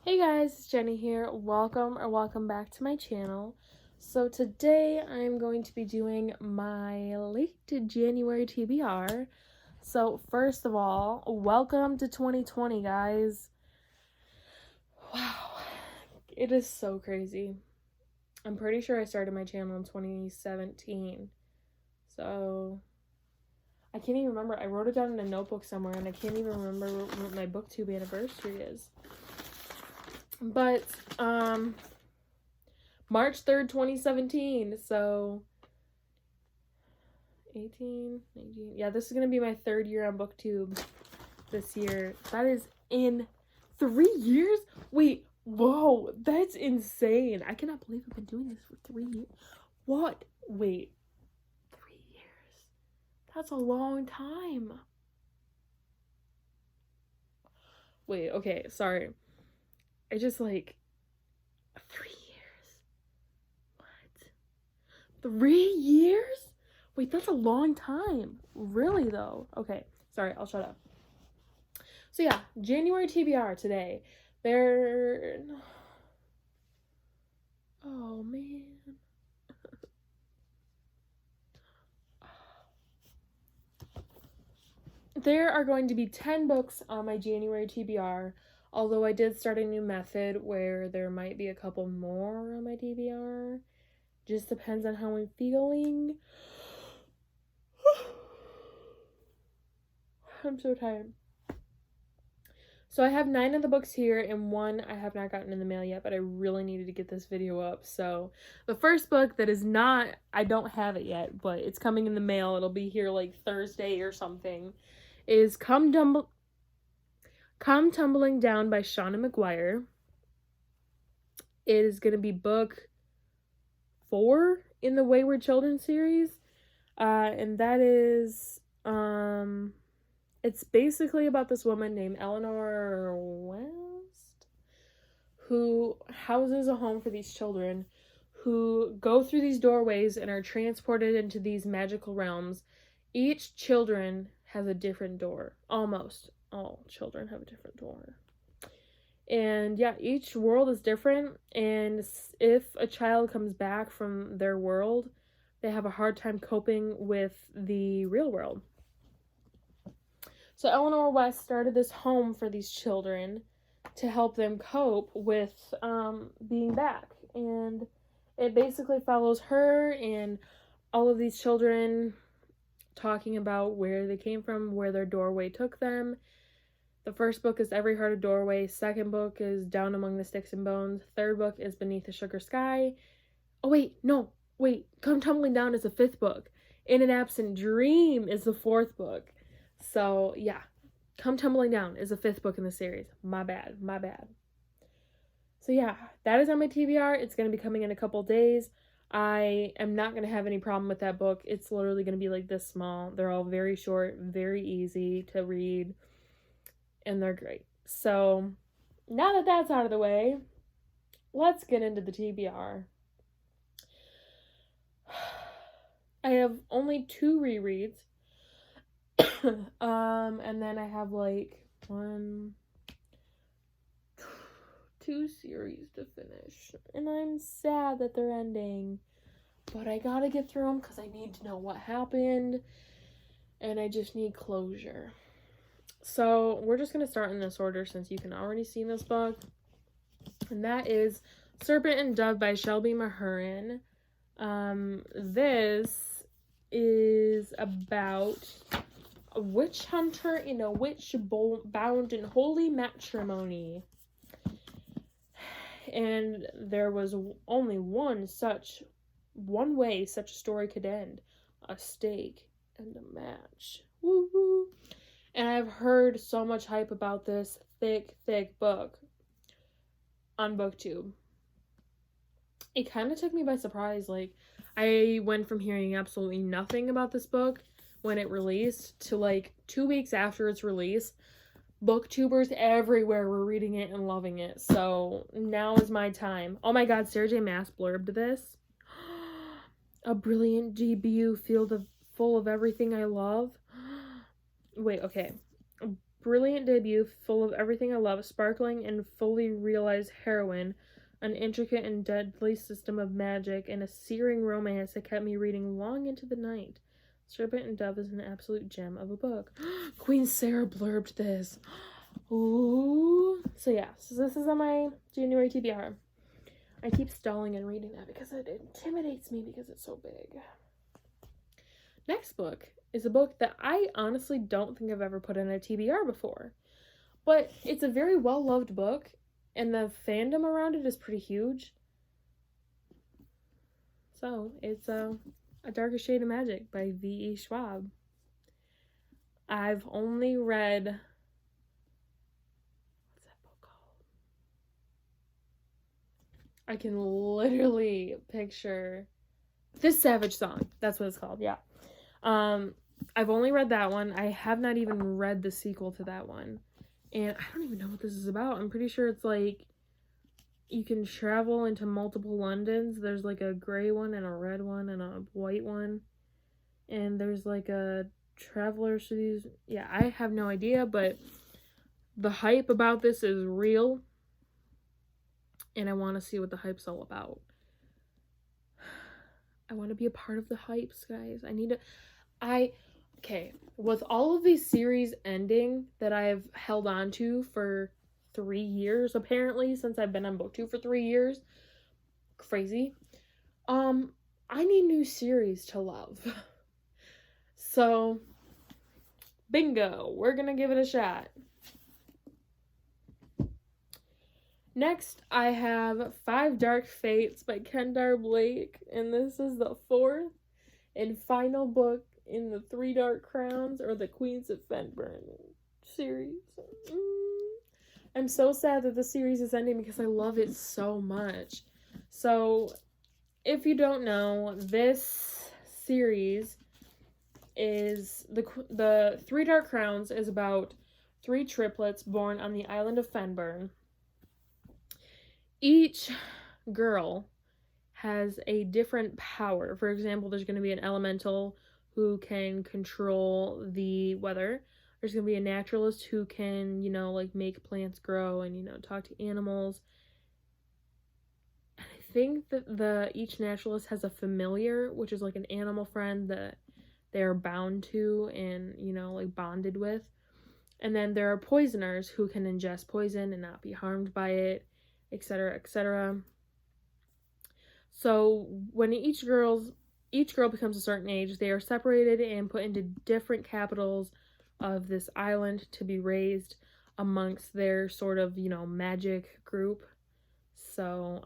Hey guys, it's Jenny here. Welcome back to my channel. So today I'm going to be doing my late January TBR. So first of all, welcome to 2020, guys. Wow, it is so crazy. I'm pretty sure I started my channel in 2017. So I can't even remember. I wrote it down in a notebook somewhere and I can't even remember what my booktube anniversary is. But March 3rd, 2017. So 18, 19. Yeah, this is going to be my third year on booktube this year. That is in 3 years? Wait, whoa, that's insane. I cannot believe I've been doing this for 3 years. What? Wait, 3 years. That's a long time. Wait, okay, sorry. I just 3 years. What? 3 years? Wait, that's a long time. Really, though? Okay, sorry, I'll shut up. So yeah, January TBR today. Oh, man. There are going to be 10 books on my January TBR, although I did start a new method where there might be a couple more on my TBR. Just depends on how I'm feeling. I'm so tired. So I have 9 of the books here and 1 I have not gotten in the mail yet, but I really needed to get this video up. So the first book that is not, I don't have it yet, but it's coming in the mail. It'll be here like Thursday or something, is Come Tumbling Down by Shauna McGuire. It is going to be book 4 in the Wayward Children series. And that is, it's basically about this woman named Eleanor West who houses a home for these children who go through these doorways and are transported into these magical realms. Each children has a different door. Almost all children have a different door. And yeah, each world is different, and if a child comes back from their world, they have a hard time coping with the real world. So Eleanor West started this home for these children to help them cope with being back. And it basically follows her and all of these children talking about where they came from, where their doorway took them. The first book is Every Heart a Doorway. Second book is Down Among the Sticks and Bones. Third book is Beneath the Sugar Sky. Oh, wait, no. Wait, Come Tumbling Down is the 5th book. In an Absent Dream is the 4th book. So, yeah. Come Tumbling Down is the 5th book in the series. My bad. So, yeah. That is on my TBR. It's going to be coming in a couple days. I am not going to have any problem with that book. It's literally going to be like this small. They're all very short, very easy to read. And they're great. So, now that that's out of the way, let's get into the TBR. I have only 2 rereads. And then I have 2 series to finish. And I'm sad that they're ending. But I gotta get through them because I need to know what happened. And I just need closure. So we're just going to start in this order since you can already see this book. And that is Serpent and Dove by Shelby Mahurin. This is about a witch hunter in a witch bound in holy matrimony. And there was only one way such a story could end. A stake and a match. Woo-hoo. And I've heard so much hype about this thick book on BookTube. It kind of took me by surprise. I went from hearing absolutely nothing about this book when it released to 2 weeks after its release. Booktubers everywhere were reading it and loving it. So now is my time. Oh my god, Sarah J. Maas blurbed this. A brilliant debut full of everything I love. Wait, okay. brilliant debut, full of everything I love, sparkling and fully realized heroine, an intricate and deadly system of magic, and a searing romance that kept me reading long into the night. Serpent and Dove is an absolute gem of a book. Queen Sarah blurbed this. Ooh. So yeah, so this is on my January TBR. I keep stalling and reading that because it intimidates me because it's so big. Next book is a book that I honestly don't think I've ever put in a TBR before. But it's a very well-loved book, and the fandom around it is pretty huge. So, it's A Darkest Shade of Magic by V.E. Schwab. I've only read... What's that book called? I can literally picture... This Savage Song. That's what it's called, yeah. I've only read that one. I have not even read the sequel to that one. And I don't even know what this is about. I'm pretty sure it's like you can travel into multiple Londons. There's like a gray one and a red one and a white one. And there's like a traveler these. Yeah, I have no idea, but the hype about this is real. And I want to see what the hype's all about. I want to be a part of the hypes, guys. Okay, with all of these series ending that I've held on to for 3 years, apparently, since I've been on BookTube for 3 years. Crazy. I need new series to love. So, bingo. We're gonna give it a shot. Next, I have 5 Dark Fates by Kendar Blake, and this is the 4th and final book in the 3 Dark Crowns, or the Queens of Fenburn series. I'm so sad that the series is ending because I love it so much. So, if you don't know, this series is the 3 Dark Crowns is about 3 triplets born on the island of Fenburn. Each girl has a different power. For example, there's going to be an elemental who can control the weather. There's going to be a naturalist who can, like make plants grow and, talk to animals. And I think that each naturalist has a familiar, which is like an animal friend that they're bound to and, like bonded with. And then there are poisoners who can ingest poison and not be harmed by it, etc., etc. So when each girl becomes a certain age, they are separated and put into different capitals of this island to be raised amongst their sort of, magic group. So,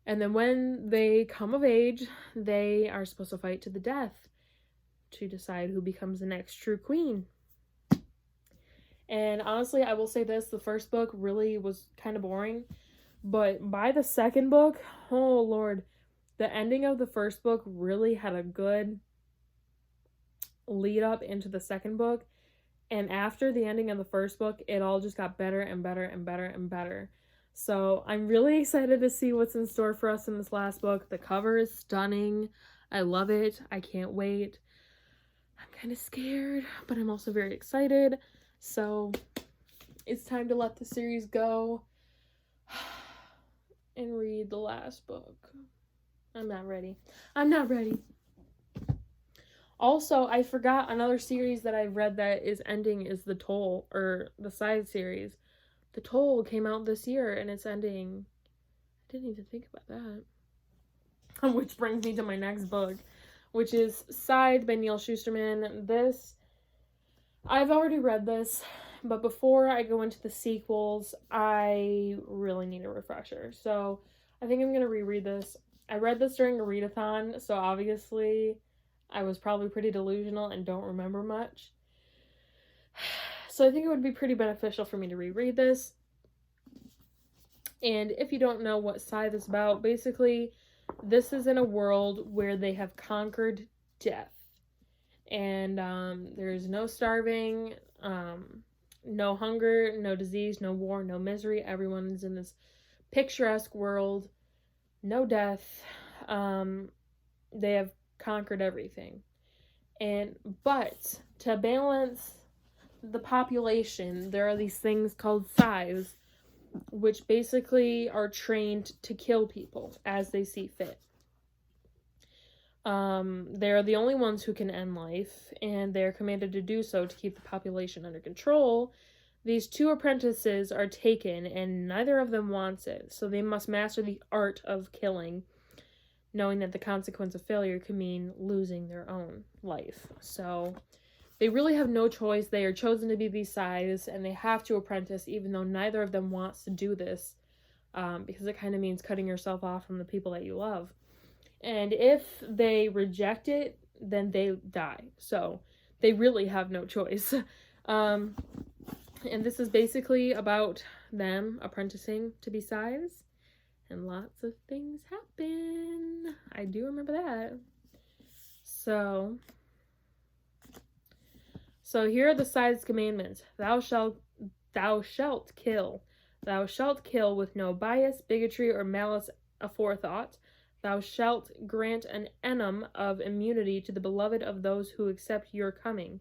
and then when they come of age, they are supposed to fight to the death to decide who becomes the next true queen. And honestly, I will say this, the first book really was kind of boring. But by the second book, oh Lord, the ending of the first book really had a good lead up into the second book. And after the ending of the first book, it all just got better and better and better and better. So I'm really excited to see what's in store for us in this last book. The cover is stunning. I love it. I can't wait. I'm kind of scared, but I'm also very excited. So it's time to let the series go and read the last book. I'm not ready. Also, I forgot another series that I've read that is ending is The Toll, or the side series. The Toll came out this year and it's ending. I didn't even think about that. Which brings me to my next book, which is Side by Neil Shusterman. I've already read this, but before I go into the sequels, I really need a refresher. So I think I'm going to reread this. I read this during a readathon, so obviously I was probably pretty delusional and don't remember much. So I think it would be pretty beneficial for me to reread this. And if you don't know what Scythe is about, basically this is in a world where they have conquered death. And there's no starving, no hunger, no disease, no war, no misery. Everyone's in this picturesque world. No death. They have conquered everything. But to balance the population, there are these things called scythes, which basically are trained to kill people as they see fit. They're the only ones who can end life, and they're commanded to do so to keep the population under control. These 2 apprentices are taken, and neither of them wants it, so they must master the art of killing, knowing that the consequence of failure could mean losing their own life. So they really have no choice. They are chosen to be these scythes, and they have to apprentice, even though neither of them wants to do this, because it kind of means cutting yourself off from the people that you love. And if they reject it, then they die. So they really have no choice. And this is basically about them apprenticing to be scythes. And lots of things happen. I do remember that. So here are the scythes' commandments. Thou shalt kill. Thou shalt kill with no bias, bigotry, or malice aforethought. Thou shalt grant an annum of immunity to the beloved of those who accept your coming.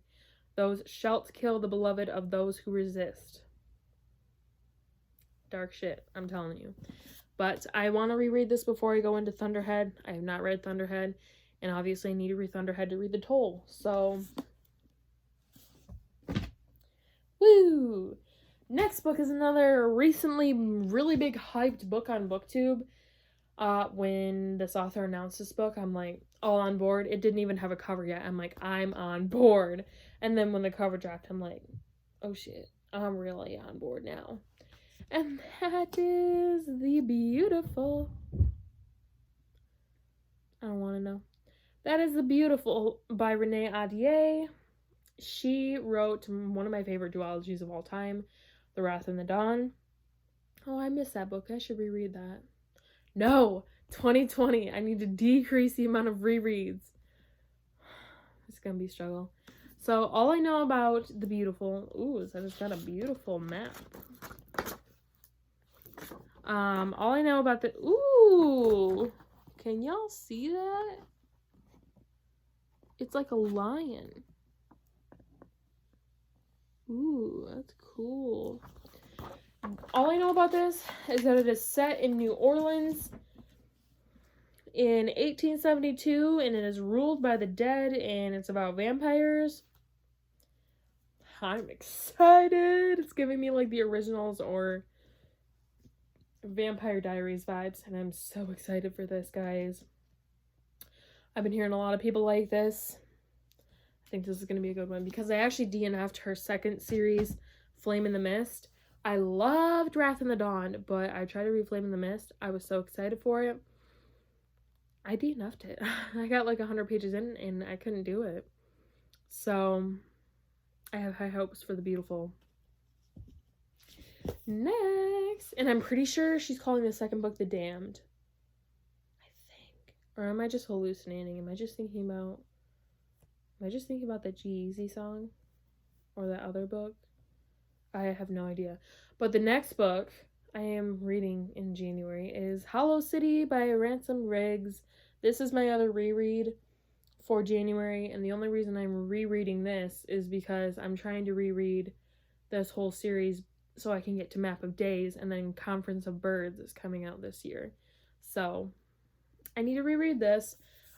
Thou shalt kill the beloved of those who resist. Dark shit, I'm telling you. But I want to reread this before I go into Thunderhead. I have not read Thunderhead, and obviously I need to read Thunderhead to read the Toll. So, woo! Next book is another recently really big hyped book on BookTube. When this author announced this book, I'm like, all on board. It didn't even have a cover yet. I'm like, I'm on board. And then when the cover dropped, I'm like, oh shit, I'm really on board now. And that is The Beautiful. I don't want to know. That is The Beautiful by Renee Ahdieh. She wrote one of my favorite duologies of all time, The Wrath and the Dawn. Oh, I missed that book. I should reread that. No, 2020. I need to decrease the amount of rereads. It's gonna be a struggle. So all I know about The Beautiful, is that it's got a beautiful map. All I know about can y'all see that? It's like a lion. Ooh, that's cool. All I know about this is that it is set in New Orleans in 1872, and it is ruled by the dead, and it's about vampires. I'm excited. It's giving me like the originals or Vampire Diaries vibes, and I'm so excited for this, guys. I've been hearing a lot of people like this. I think this is going to be a good one because I actually DNF'd her second series, Flame in the Mist. I loved Wrath in the Dawn, but I tried to read Flame in the Mist. I was so excited for it. I DNF'd it. I got like 100 pages in and I couldn't do it. So I have high hopes for The Beautiful. Next, and I'm pretty sure she's calling the second book The Damned. I think. Or am I just hallucinating? Am I just thinking about the G-Eazy song? Or that other book? I have no idea. But the next book I am reading in January is Hollow City by Ransom Riggs. This is my other reread for January, and the only reason I'm rereading this is because I'm trying to reread this whole series so I can get to Map of Days, and then Conference of Birds is coming out this year. So I need to reread this.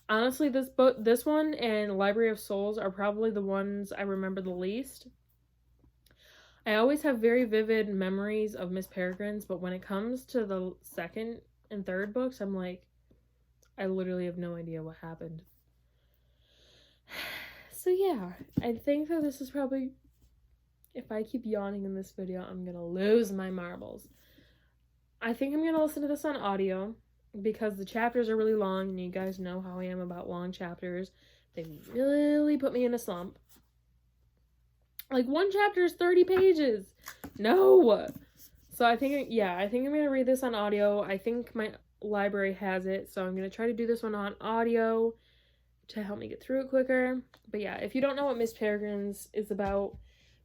Honestly, this one and Library of Souls are probably the ones I remember the least. I always have very vivid memories of Miss Peregrine's, but when it comes to the second and third books, I'm like, I literally have no idea what happened. So yeah, I think that this is probably, if I keep yawning in this video, I'm gonna lose my marbles. I think I'm gonna listen to this on audio because the chapters are really long, and you guys know how I am about long chapters. They really put me in a slump. Like, one chapter is 30 pages. No. So I think I'm going to read this on audio. I think my library has it. So I'm going to try to do this one on audio to help me get through it quicker. But yeah, if you don't know what Miss Peregrine's is about,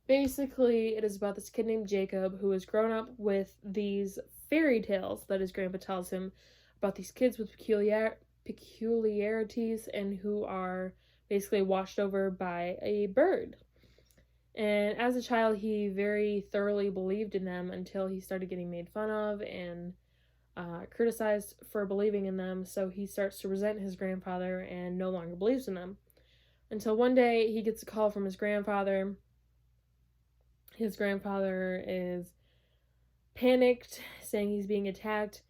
basically it is about this kid named Jacob who has grown up with these fairy tales that his grandpa tells him about these kids with peculiarities and who are basically washed over by a bird. And as a child, he very thoroughly believed in them until he started getting made fun of and criticized for believing in them. So he starts to resent his grandfather and no longer believes in them. Until one day he gets a call from his grandfather. His grandfather is panicked, saying he's being attacked.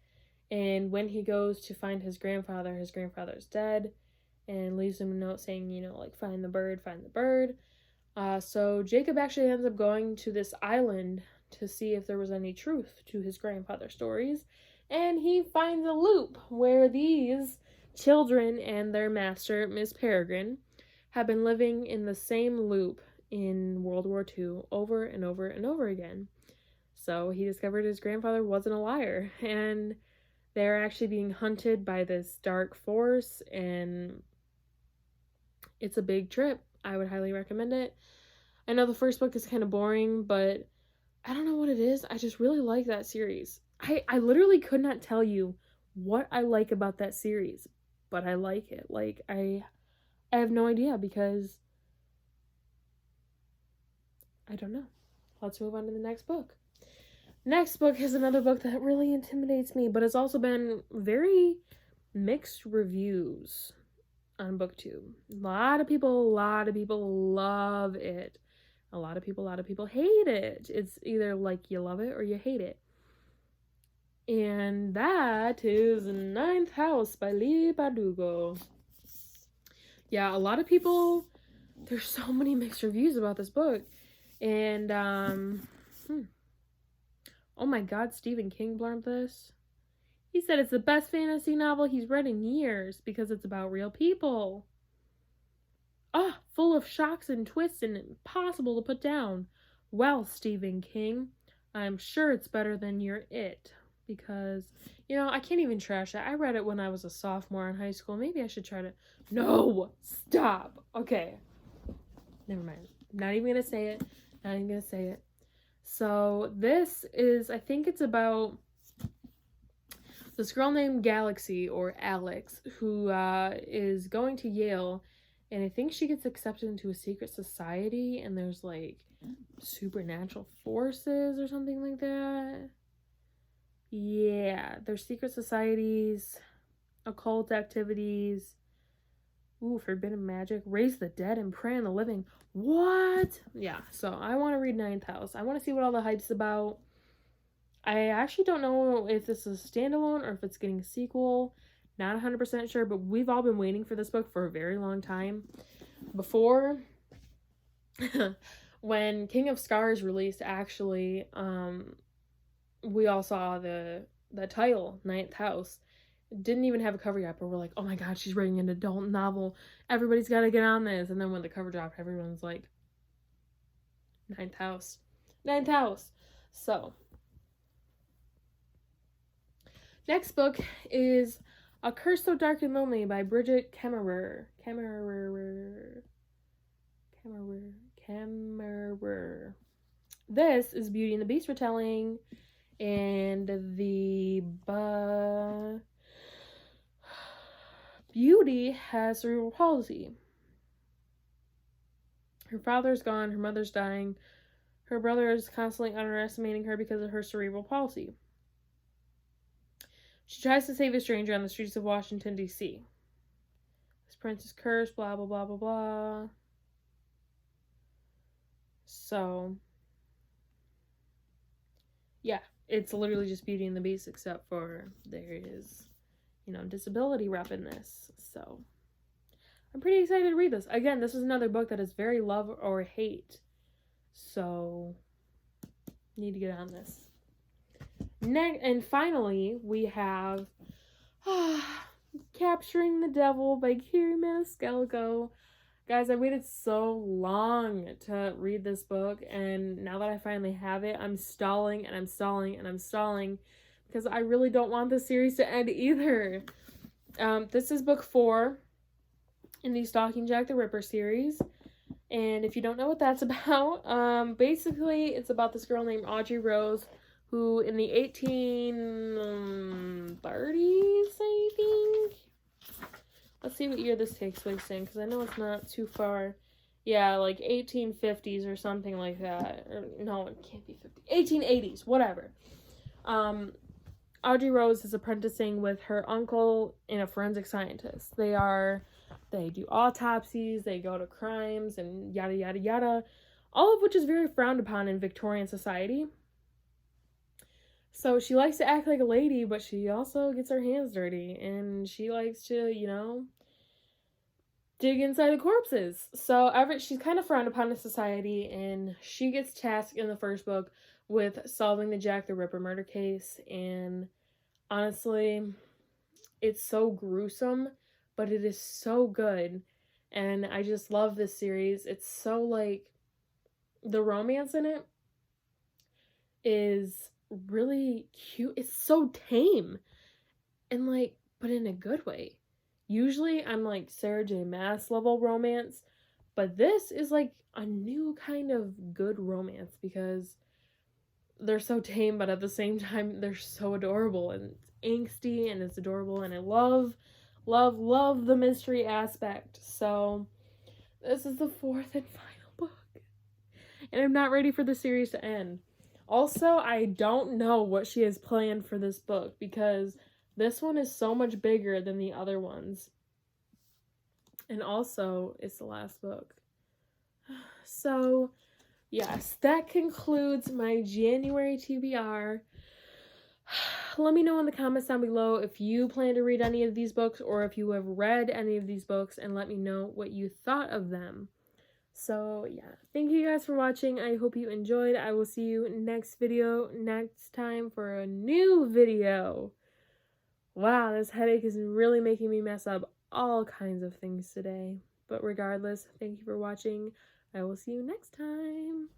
And when he goes to find his grandfather's dead and leaves him a note saying, like, find the bird, find the bird. So Jacob actually ends up going to this island to see if there was any truth to his grandfather's stories. And he finds a loop where these children and their master, Miss Peregrine, have been living in the same loop in World War II over and over and over again. So he discovered his grandfather wasn't a liar, and they're actually being hunted by this dark force, and it's a big trip. I would highly recommend it. I know the first book is kind of boring, but I don't know what it is. I just really like that series. I literally could not tell you what I like about that series, but I like it. Like, I have no idea because I don't know. Let's move on to the next book. Next book is another book that really intimidates me, but it's also been very mixed reviews on book 2. A lot of people love it. A lot of people hate it. It's either like you love it or you hate it. And that is Ninth House by Leigh Bardugo. Yeah, a lot of people, there's so many mixed reviews about this book. And, oh my god, Stephen King blurbed this. He said it's the best fantasy novel he's read in years because it's about real people. Full of shocks and twists and impossible to put down. Well, Stephen King, I'm sure it's better than your It. Because, I can't even trash it. I read it when I was a sophomore in high school. Maybe I should try to... No! Stop! Okay. Never mind. Not even gonna say it. So, this is... I think it's about this girl named Galaxy, or Alex, who is going to Yale, and I think she gets accepted into a secret society, and there's, like, supernatural forces or something like that. Yeah, there's secret societies, occult activities, forbidden magic, raise the dead and prey on the living. What? Yeah, so I want to read Ninth House. I want to see what all the hype's about. I actually don't know if this is a standalone or if it's getting a sequel. Not 100% sure, but we've all been waiting for this book for a very long time. Before, when King of Scars released, actually, we all saw the title, Ninth House. It didn't even have a cover yet, but we're like, oh my god, she's writing an adult novel. Everybody's got to get on this. And then when the cover dropped, everyone's like, Ninth House. Ninth House. So, next book is A Curse So Dark and Lonely by Bridget Kemmerer. This is Beauty and the Beast retelling, and the Beauty has cerebral palsy. Her father's gone, her mother's dying, her brother is constantly underestimating her because of her cerebral palsy. She tries to save a stranger on the streets of Washington, D.C. This prince is cursed, blah, blah, blah, blah, blah. So, yeah, it's literally just Beauty and the Beast, except for there is, disability rep in this. So, I'm pretty excited to read this. Again, this is another book that is very love or hate. So, need to get on this. Next, and finally, we have Capturing the Devil by Kerri Maniscalco. Guys, I waited so long to read this book, and now that I finally have it, I'm stalling because I really don't want the series to end either. This is book 4 in the Stalking Jack the Ripper series, and if you don't know what that's about, basically it's about this girl named Audrey Rose, who in the 1830s, I think. Let's see what year this takes place in, because I know it's not too far Yeah, like 1850s or something like that. Or no, it can't be 50. 1880s, whatever. Um, Audrey Rose is apprenticing with her uncle and a forensic scientist. They do autopsies, they go to crimes, and yada yada yada, all of which is very frowned upon in Victorian society. So she likes to act like a lady, but she also gets her hands dirty, and she likes to, dig inside the corpses. So she's kind of frowned upon in society, and she gets tasked in the first book with solving the Jack the Ripper murder case. And honestly, it's so gruesome, but it is so good. And I just love this series. It's so the romance in it is really cute. It's so tame. And but in a good way. Usually I'm like Sarah J. Maas level romance, but this is like a new kind of good romance because they're so tame, but at the same time they're so adorable, and it's angsty and it's adorable, and I love the mystery aspect. So this is the fourth and final book, and I'm not ready for the series to end. Also, I don't know what she has planned for this book because this one is so much bigger than the other ones. And also, it's the last book. So, yes, that concludes my January TBR. Let me know in the comments down below if you plan to read any of these books or if you have read any of these books, and let me know what you thought of them. So, yeah, thank you guys for watching. I hope you enjoyed. I will see you next time for a new video. Wow, this headache is really making me mess up all kinds of things today. But regardless, thank you for watching. I will see you next time.